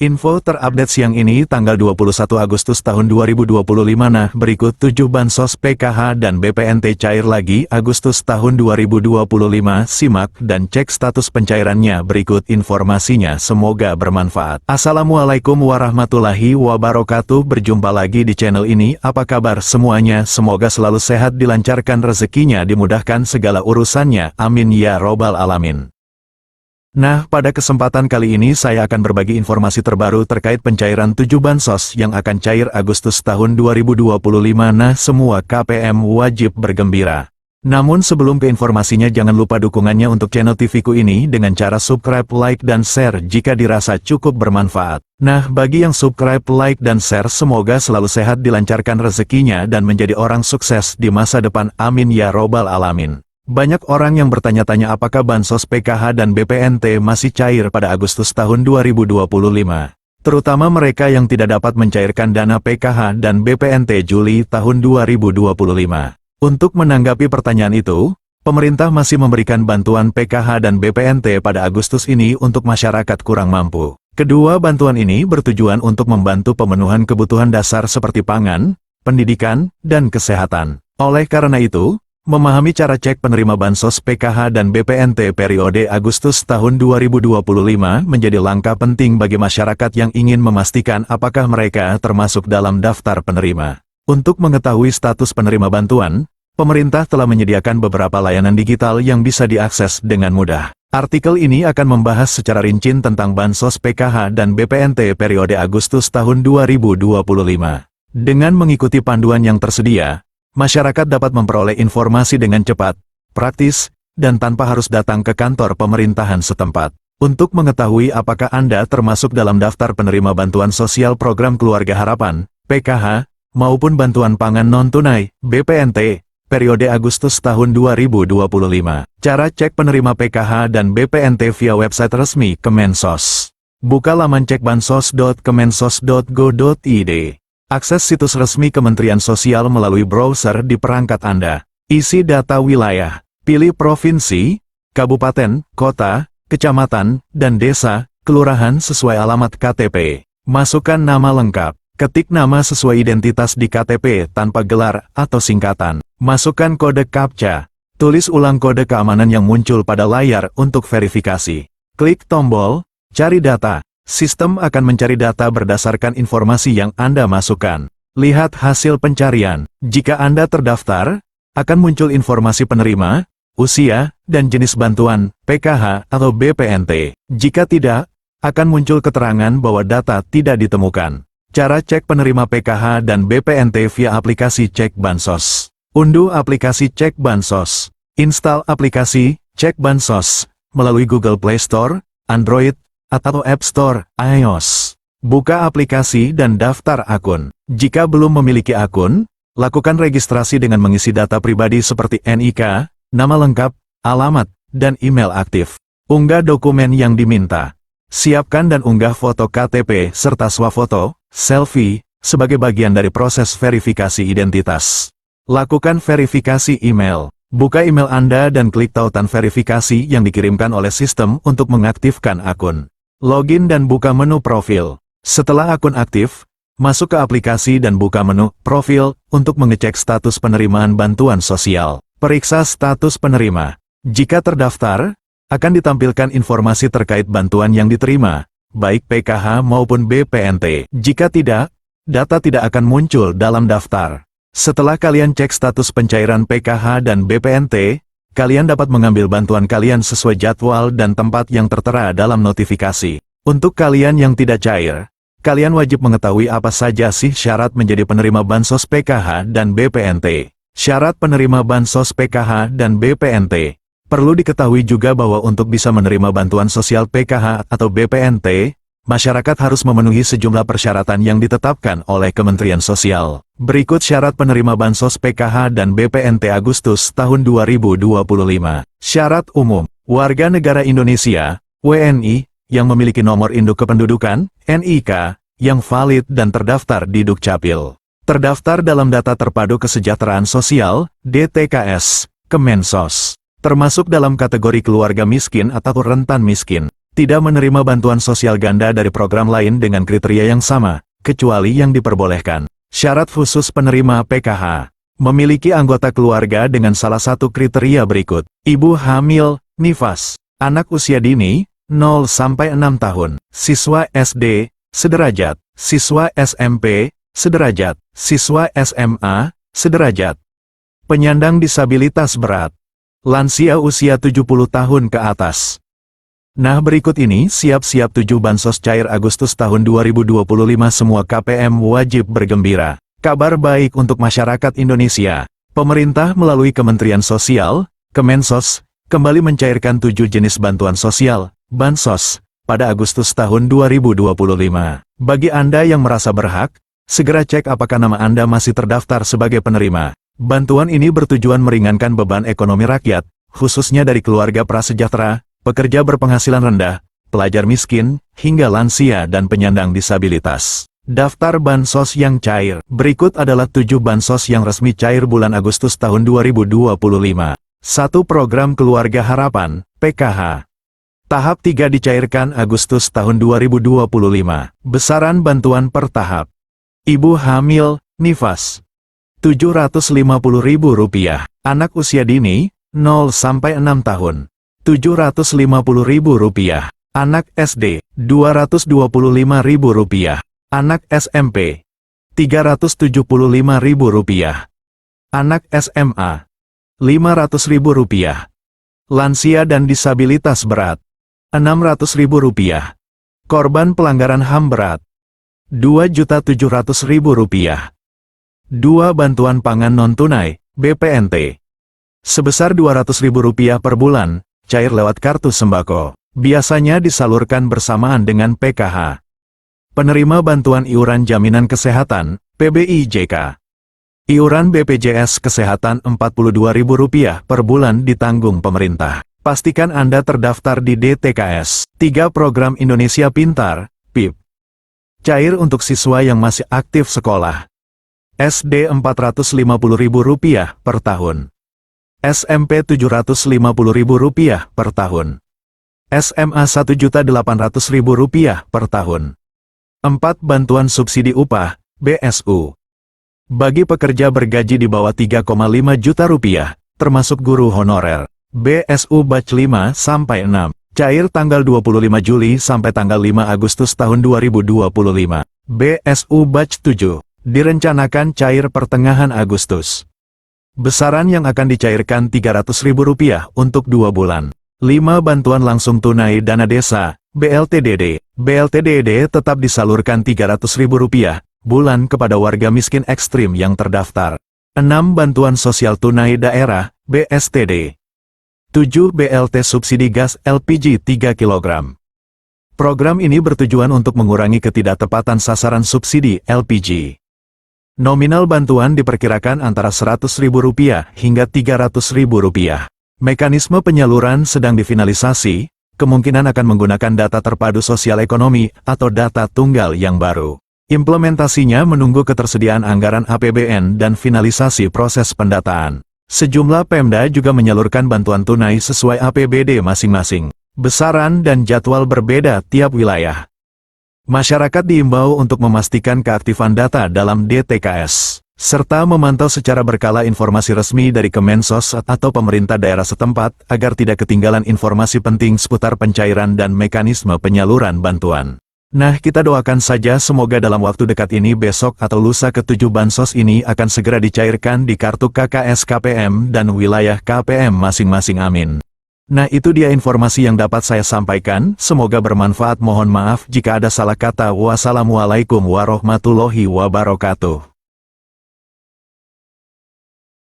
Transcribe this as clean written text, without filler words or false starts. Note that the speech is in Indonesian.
Info terupdate siang ini tanggal 21 Agustus tahun 2025. Nah, berikut 7 bansos PKH dan BPNT cair lagi Agustus tahun 2025. Simak dan cek status pencairannya, berikut informasinya, semoga bermanfaat. Assalamualaikum warahmatullahi wabarakatuh. Berjumpa lagi di channel ini. Apa kabar semuanya? Semoga selalu sehat, dilancarkan rezekinya, dimudahkan segala urusannya. Amin ya robbal alamin. Nah, pada kesempatan kali ini saya akan berbagi informasi terbaru terkait pencairan 7 bansos yang akan cair Agustus tahun 2025. Nah, semua KPM wajib bergembira. Namun sebelum ke informasinya, jangan lupa dukungannya untuk channel TV-ku ini dengan cara subscribe, like, dan share jika dirasa cukup bermanfaat. Nah, bagi yang subscribe, like, dan share, semoga selalu sehat, dilancarkan rezekinya, dan menjadi orang sukses di masa depan. Amin ya robbal alamin. Banyak orang yang bertanya-tanya apakah bansos PKH dan BPNT masih cair pada Agustus tahun 2025. Terutama mereka yang tidak dapat mencairkan dana PKH dan BPNT Juli tahun 2025. Untuk menanggapi pertanyaan itu, pemerintah masih memberikan bantuan PKH dan BPNT pada Agustus ini untuk masyarakat kurang mampu. Kedua bantuan ini bertujuan untuk membantu pemenuhan kebutuhan dasar seperti pangan, pendidikan, dan kesehatan. Oleh karena itu, memahami cara cek penerima bansos PKH dan BPNT periode Agustus tahun 2025 menjadi langkah penting bagi masyarakat yang ingin memastikan apakah mereka termasuk dalam daftar penerima. Untuk mengetahui status penerima bantuan, pemerintah telah menyediakan beberapa layanan digital yang bisa diakses dengan mudah. Artikel ini akan membahas secara rinci tentang bansos PKH dan BPNT periode Agustus tahun 2025. Dengan mengikuti panduan yang tersedia, masyarakat dapat memperoleh informasi dengan cepat, praktis, dan tanpa harus datang ke kantor pemerintahan setempat. Untuk mengetahui apakah Anda termasuk dalam daftar penerima bantuan sosial program Keluarga Harapan, PKH, maupun bantuan pangan non-tunai, BPNT, periode Agustus tahun 2025. Cara cek penerima PKH dan BPNT via website resmi Kemensos. Buka laman cekbansos.kemensos.go.id. Akses situs resmi Kementerian Sosial melalui browser di perangkat Anda. Isi data wilayah. Pilih provinsi, kabupaten, kota, kecamatan, dan desa, kelurahan sesuai alamat KTP. Masukkan nama lengkap. Ketik nama sesuai identitas di KTP tanpa gelar atau singkatan. Masukkan kode CAPTCHA. Tulis ulang kode keamanan yang muncul pada layar untuk verifikasi. Klik tombol cari data. Sistem akan mencari data berdasarkan informasi yang Anda masukkan. Lihat hasil pencarian. Jika Anda terdaftar, akan muncul informasi penerima, usia, dan jenis bantuan, PKH atau BPNT. Jika tidak, akan muncul keterangan bahwa data tidak ditemukan. Cara cek penerima PKH dan BPNT via aplikasi Cek Bansos. Unduh aplikasi Cek Bansos. Install aplikasi Cek Bansos melalui Google Play Store, Android, atau App Store, iOS. Buka aplikasi dan daftar akun. Jika belum memiliki akun, lakukan registrasi dengan mengisi data pribadi seperti NIK, nama lengkap, alamat, dan email aktif. Unggah dokumen yang diminta. Siapkan dan unggah foto KTP serta swafoto, selfie, sebagai bagian dari proses verifikasi identitas. Lakukan verifikasi email. Buka email Anda dan klik tautan verifikasi yang dikirimkan oleh sistem untuk mengaktifkan akun. Login dan buka menu profil. Setelah akun aktif, masuk ke aplikasi dan buka menu profil untuk mengecek status penerimaan bantuan sosial. Periksa status penerima. Jika terdaftar, akan ditampilkan informasi terkait bantuan yang diterima, baik PKH maupun BPNT. Jika tidak, data tidak akan muncul dalam daftar. Setelah kalian cek status pencairan PKH dan BPNT, kalian dapat mengambil bantuan kalian sesuai jadwal dan tempat yang tertera dalam notifikasi. Untuk kalian yang tidak cair, kalian wajib mengetahui apa saja sih syarat menjadi penerima bansos PKH dan BPNT. Syarat penerima bansos PKH dan BPNT. Perlu diketahui juga bahwa untuk bisa menerima bantuan sosial PKH atau BPNT, masyarakat harus memenuhi sejumlah persyaratan yang ditetapkan oleh Kementerian Sosial. Berikut syarat penerima bansos PKH dan BPNT Agustus tahun 2025. Syarat umum. Warga negara Indonesia, WNI, yang memiliki nomor induk kependudukan, NIK, yang valid dan terdaftar di Dukcapil. Terdaftar dalam Data Terpadu Kesejahteraan Sosial, DTKS, Kemensos. Termasuk dalam kategori keluarga miskin atau rentan miskin. tidak menerima bantuan sosial ganda dari program lain dengan kriteria yang sama, kecuali yang diperbolehkan. Syarat khusus penerima PKH. Memiliki anggota keluarga dengan salah satu kriteria berikut. Ibu hamil, nifas, anak usia dini, 0-6 tahun, siswa SD, sederajat, siswa SMP, sederajat, siswa SMA, sederajat. Penyandang disabilitas berat. Lansia usia 70 tahun ke atas. Nah, berikut ini siap-siap 7 bansos cair Agustus tahun 2025. Semua KPM wajib bergembira. Kabar baik untuk masyarakat Indonesia. Pemerintah melalui Kementerian Sosial, Kemensos, kembali mencairkan 7 jenis bantuan sosial, bansos, pada Agustus tahun 2025. Bagi Anda yang merasa berhak, segera cek apakah nama Anda masih terdaftar sebagai penerima. Bantuan ini bertujuan meringankan beban ekonomi rakyat, khususnya dari keluarga prasejahtera, pekerja berpenghasilan rendah, pelajar miskin, hingga lansia dan penyandang disabilitas. Daftar bansos yang cair. Berikut adalah 7 bansos yang resmi cair bulan Agustus tahun 2025. 1. Program Keluarga Harapan, PKH. Tahap 3 dicairkan Agustus tahun 2025. Besaran bantuan per tahap. Ibu hamil, nifas, Rp750.000. Anak usia dini, 0-6 tahun, Rp750.000. Anak SD, Rp225.000. Anak SMP, Rp375.000. Anak SMA, Rp500.000. Lansia dan disabilitas berat, Rp600.000. Korban pelanggaran HAM berat, Rp2.700.000. 2. Bantuan pangan non-tunai, BPNT. Sebesar Rp200.000 per bulan, cair lewat kartu sembako. Biasanya disalurkan bersamaan dengan PKH. Penerima bantuan iuran jaminan kesehatan, PBIJK. Iuran BPJS Kesehatan Rp42.000 per bulan ditanggung pemerintah. Pastikan Anda terdaftar di DTKS. 3. Program Indonesia Pintar, PIP. Cair untuk siswa yang masih aktif sekolah. SD Rp450.000 per tahun. SMP Rp750.000 per tahun. SMA Rp1.800.000 per tahun. 4. Bantuan subsidi upah, BSU. Bagi pekerja bergaji di bawah Rp3,5 juta, termasuk guru honorer. BSU Batch 5-6. Cair tanggal 25 Juli sampai tanggal 5 Agustus tahun 2025. BSU Batch 7. Direncanakan cair pertengahan Agustus. Besaran yang akan dicairkan Rp300.000 untuk 2 bulan. 5. Bantuan langsung tunai dana desa, BLTDD. BLTDD tetap disalurkan Rp300.000 bulan kepada warga miskin ekstrim yang terdaftar. 6. Bantuan sosial tunai daerah, BSTD. 7. BLT subsidi gas LPG 3 kg. Program ini bertujuan untuk mengurangi ketidaktepatan sasaran subsidi LPG. Nominal bantuan diperkirakan antara Rp100.000 hingga Rp300.000. Mekanisme penyaluran sedang difinalisasi, kemungkinan akan menggunakan data terpadu sosial ekonomi atau data tunggal yang baru. Implementasinya menunggu ketersediaan anggaran APBN dan finalisasi proses pendataan. Sejumlah Pemda juga menyalurkan bantuan tunai sesuai APBD masing-masing. Besaran dan jadwal berbeda tiap wilayah. Masyarakat diimbau untuk memastikan keaktifan data dalam DTKS, serta memantau secara berkala informasi resmi dari Kemensos atau pemerintah daerah setempat agar tidak ketinggalan informasi penting seputar pencairan dan mekanisme penyaluran bantuan. Nah, kita doakan saja semoga dalam waktu dekat ini besok atau lusa ke-7 bansos ini akan segera dicairkan di kartu KKS KPM dan wilayah KPM masing-masing, amin. Nah, itu dia informasi yang dapat saya sampaikan, semoga bermanfaat. Mohon maaf jika ada salah kata. Wassalamualaikum warahmatullahi wabarakatuh.